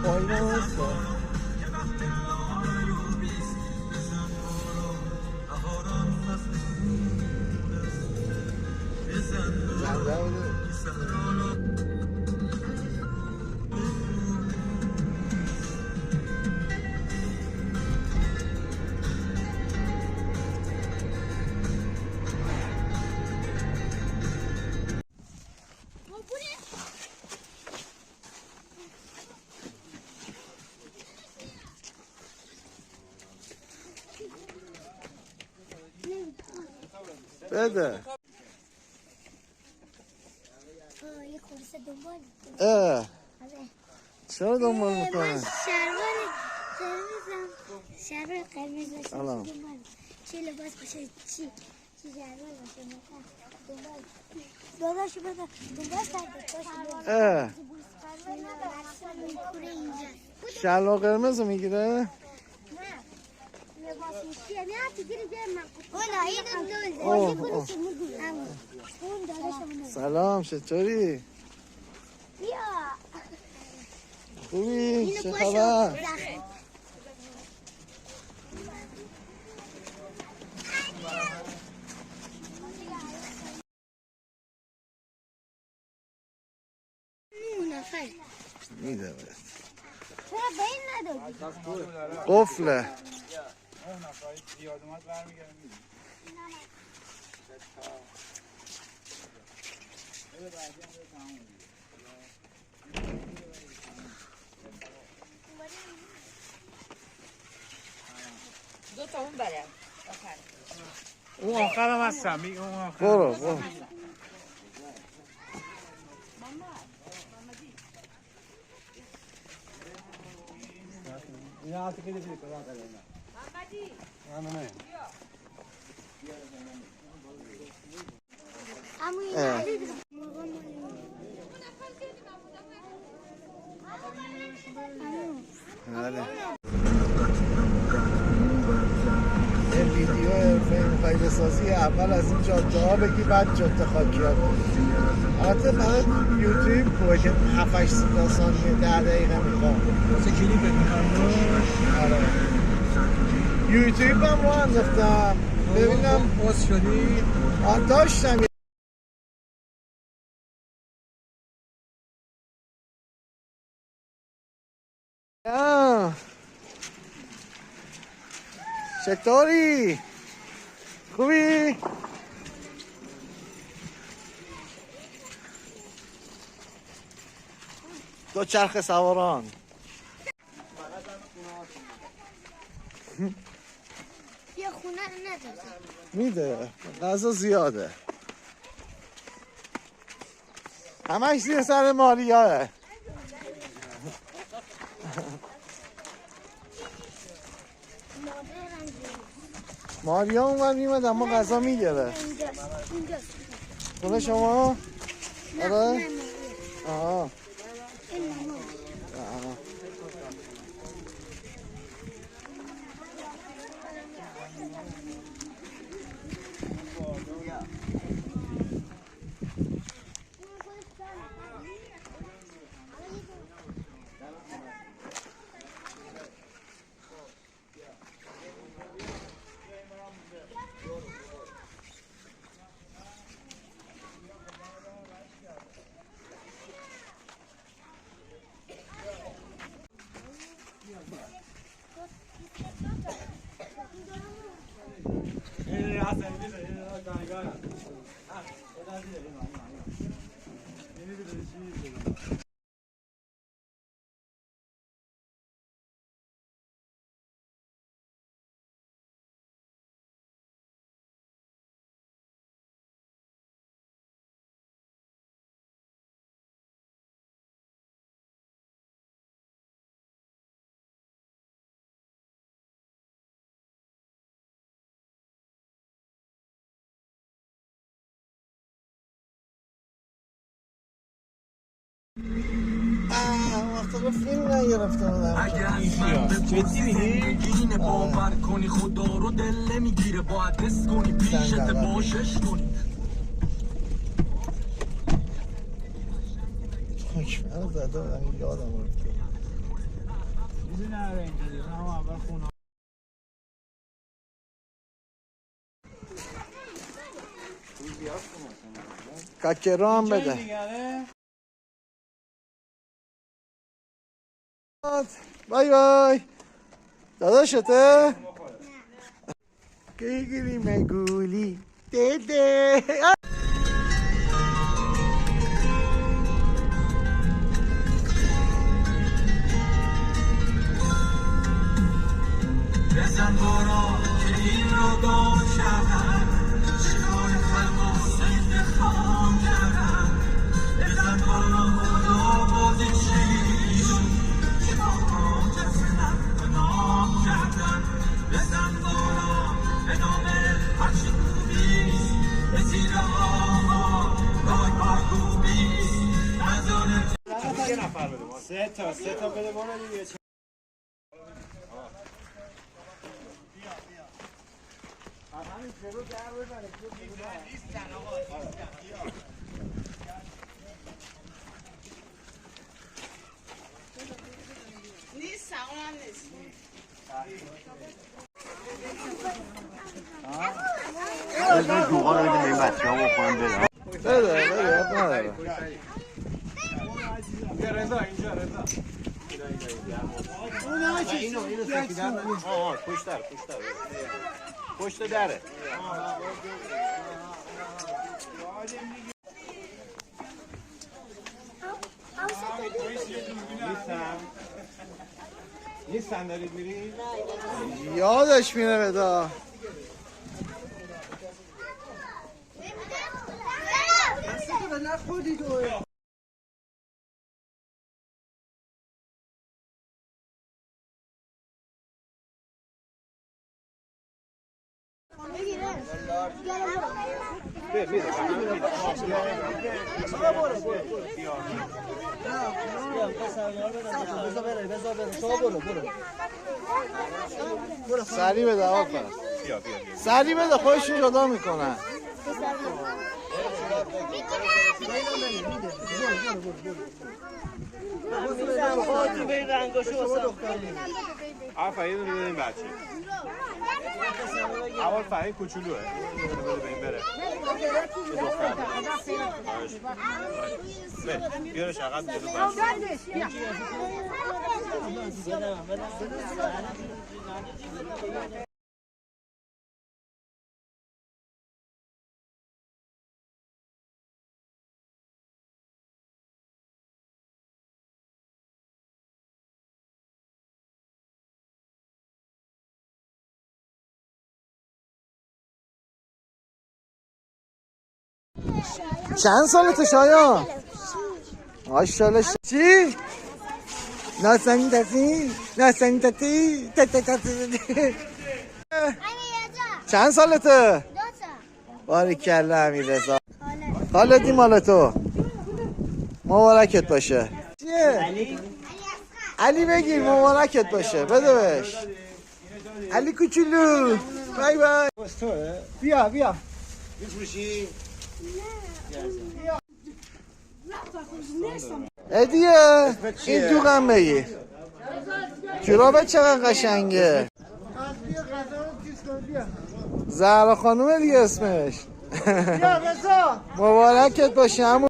پایین هست بده یه خورسه دنبال چرا دنبال میکنه؟ من شلوار قرمز سلام چی لباس باشه چی شلوار باشه دنبال داداشو بده دنبال کرده شلوار قرمز رو میگیره؟ سلام چطوری؟ خوبی؟ چه خبر؟ میده باید چرا به این ندادی؟ قفله دو تا اون بره اون آخرم هستم اون آخر برو اینا آتی که دیگه کلا کردن محمدی یه ویدیو حرفه‌ای می‌خوای بسازی اول از این جاده ها بگی بعد جاده خاکیات البته برای یوتیوب خوبه که 7-8 ثانیه 10 دقیقه میخوام واسه کلیپ می‌خوام آره یوتیوب هم رو انداختم ببینم پست شدی داشتم چطوری؟ خوبی؟ دو چرخ سواران یه خونه رو ندازم میده غذا زیاده همش زیر سر ماریاه ماریا اونور میمد اما غذا میگیره خونه شما؟ آره؟ آها وقتا به فیلم نگرفته بودم جدی میگی؟ باور کنی خدا رو دل نمیگیره باید حس کنی پیشت باشش کنی حکمه رو زده بودم یادم رو چیزی نره اینجا دیگه هم اول خونه کاکرو هم بده بای بای داداشته گیگیری مگولی دیده بزن بارا که این رو گام کردن شکار خلق و سید خام کردن بزن بارا خدا بازی چی شد که با جسدن و نام کردن بزن بارا به نام هرچی خوبیست به زیر آقا رای پاکوبیست نظاره یه نفر بده ما سه تا بده ما دیگه نیست اونم نیست دوغا رو بدیم به این بچه ها بخورن برن بده بیا رضا اینجا رضا اینو سفیدن پشت دره نیستن دارید میری؟ یادش میره بدا سری بده آقا سری بده خودشون جدا میکنن آفرین رو بدیم بچه اول فهیم کوچولوه بده به این بره بیارش عقب جلو چند سالته شایان؟ ماشاءالله چی؟ ناسنی تاتی؟ ناسنی تاتی؟ چند سالته؟ باریکلا امیر رضا خالدی مال تو مبارکت باشه چیه؟ علی بگیر مبارکت باشه بده بهش علی کوچولو بای بای بیا بیا میفروشی؟ ادیه این دوغم بگیر جورابه چقدر قشنگه زهرا خانومه دیگه اسمش مبارکت باشه همون